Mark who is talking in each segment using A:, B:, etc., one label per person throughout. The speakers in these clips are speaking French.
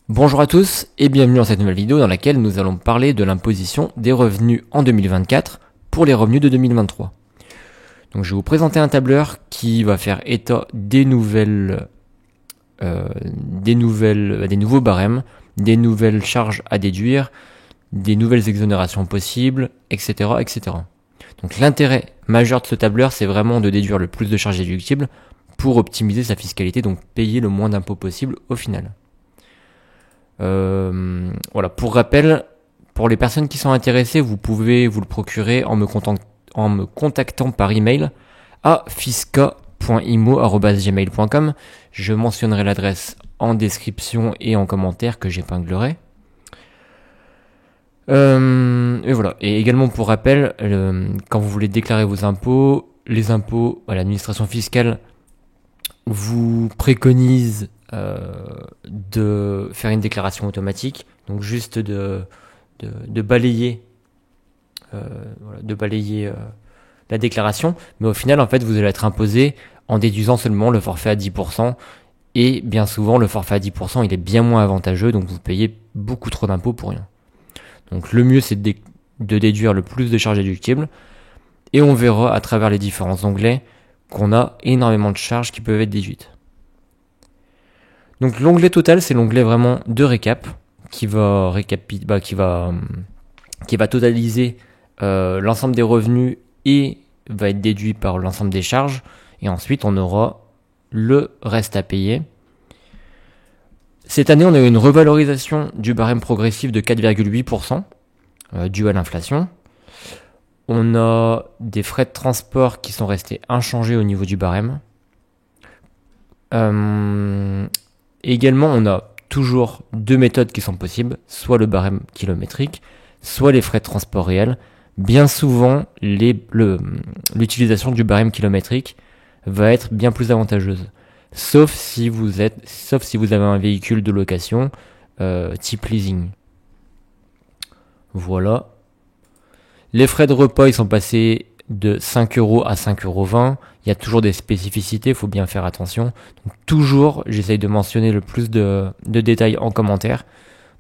A: Bonjour à tous et bienvenue dans cette nouvelle vidéo dans laquelle nous allons parler de l'imposition des revenus en 2024 pour les revenus de 2023. Donc je vais vous présenter un tableur qui va faire état des nouveaux barèmes, des nouvelles charges à déduire, des nouvelles exonérations possibles, etc., etc. Donc l'intérêt majeur de ce tableur, c'est vraiment de déduire le plus de charges déductibles pour optimiser sa fiscalité, donc payer le moins d'impôts possible au final. Voilà, pour rappel, pour les personnes qui sont intéressées, vous pouvez vous le procurer en me contactant par email à fisca.imo@gmail.com. Je mentionnerai l'adresse en description et en commentaire que j'épinglerai. Et voilà. Et également pour rappel, quand vous voulez déclarer vos impôts, les impôts, l'administration fiscale vous préconise de faire une déclaration automatique, donc juste de balayer la déclaration, mais au final en fait vous allez être imposé en déduisant seulement le forfait à 10%, et bien souvent le forfait à 10% il est bien moins avantageux, donc vous payez beaucoup trop d'impôts pour rien. Donc le mieux c'est de déduire le plus de charges déductibles, et on verra à travers les différents onglets qu'on a énormément de charges qui peuvent être déduites. Donc l'onglet total, c'est l'onglet vraiment de récap qui va totaliser l'ensemble des revenus et va être déduit par l'ensemble des charges. Et ensuite, on aura le reste à payer. Cette année, on a eu une revalorisation du barème progressif de 4,8% dû à l'inflation. On a des frais de transport qui sont restés inchangés au niveau du barème. Également, on a toujours deux méthodes qui sont possibles, soit le barème kilométrique, soit les frais de transport réels. Bien souvent, l'utilisation du barème kilométrique va être bien plus avantageuse, sauf si vous avez un véhicule de location type leasing. Voilà. Les frais de repas, ils sont passés de 5€ à 5,20€. Il y a toujours des spécificités, il faut bien faire attention. Donc toujours, j'essaye de mentionner le plus de détails en commentaire.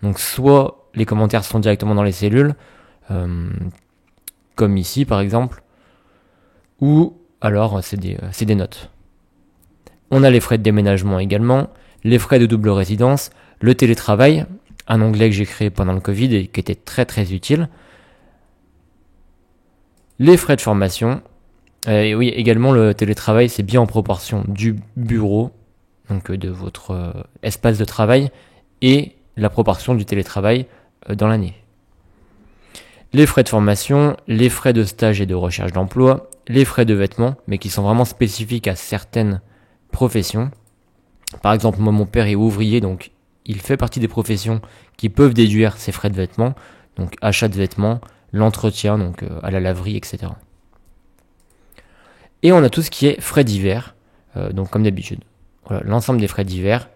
A: Donc soit les commentaires sont directement dans les cellules, comme ici par exemple, ou alors c'est des notes. On a les frais de déménagement également, les frais de double résidence, le télétravail, un onglet que j'ai créé pendant le Covid et qui était très très utile. Les frais de formation, et oui, également le télétravail, c'est bien en proportion du bureau, donc de votre espace de travail, et la proportion du télétravail dans l'année. Les frais de formation, les frais de stage et de recherche d'emploi, les frais de vêtements, mais qui sont vraiment spécifiques à certaines professions. Par exemple, moi, mon père est ouvrier, donc il fait partie des professions qui peuvent déduire ces frais de vêtements, donc achat de vêtements, l'entretien, donc à la laverie, etc. Et on a tout ce qui est frais divers, donc comme d'habitude. Voilà, l'ensemble des frais divers,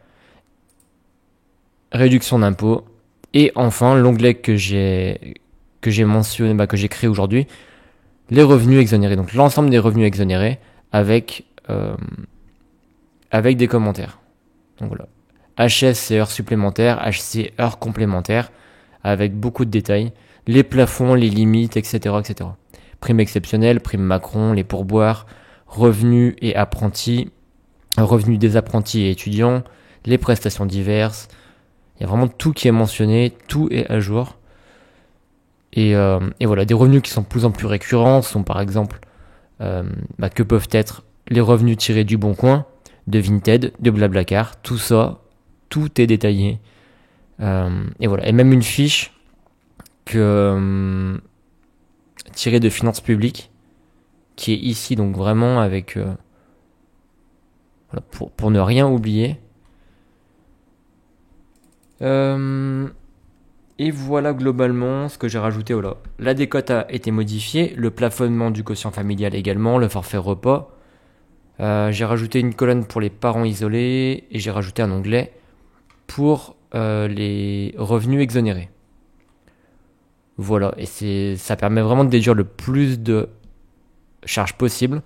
A: réduction d'impôts, et enfin l'onglet que j'ai mentionné, que j'ai créé aujourd'hui, les revenus exonérés. Donc l'ensemble des revenus exonérés avec des commentaires. Donc voilà. HS c'est heures supplémentaires, HC heures complémentaires, avec beaucoup de détails. Les plafonds, les limites, etc., etc. Prime exceptionnelle, prime Macron, les pourboires, revenus et apprentis, revenus des apprentis et étudiants, les prestations diverses. Il y a vraiment tout qui est mentionné, tout est à jour. Et voilà, des revenus qui sont de plus en plus récurrents sont par exemple que peuvent être les revenus tirés du Bon Coin, de Vinted, de Blablacar, tout ça, tout est détaillé. Et voilà, et même une fiche tiré de finances publiques qui est ici, donc vraiment avec pour ne rien oublier. Et voilà globalement ce que j'ai rajouté. Voilà, la décote a été modifiée, le plafonnement du quotient familial également, le forfait repas. J'ai rajouté une colonne pour les parents isolés et j'ai rajouté un onglet pour les revenus exonérés. Voilà, et ça permet vraiment de déduire le plus de charges possible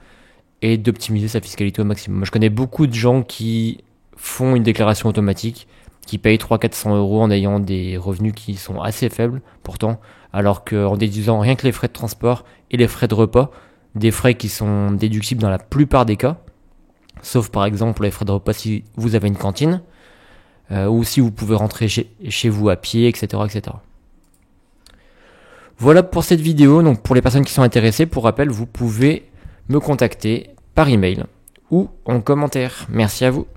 A: et d'optimiser sa fiscalité au maximum. Moi, je connais beaucoup de gens qui font une déclaration automatique, qui payent 300-400 euros en ayant des revenus qui sont assez faibles pourtant, alors qu'en déduisant rien que les frais de transport et les frais de repas, des frais qui sont déductibles dans la plupart des cas, sauf par exemple les frais de repas si vous avez une cantine, ou si vous pouvez rentrer chez vous à pied, etc., etc. Voilà pour cette vidéo. Donc pour les personnes qui sont intéressées, pour rappel, vous pouvez me contacter par email ou en commentaire. Merci à vous.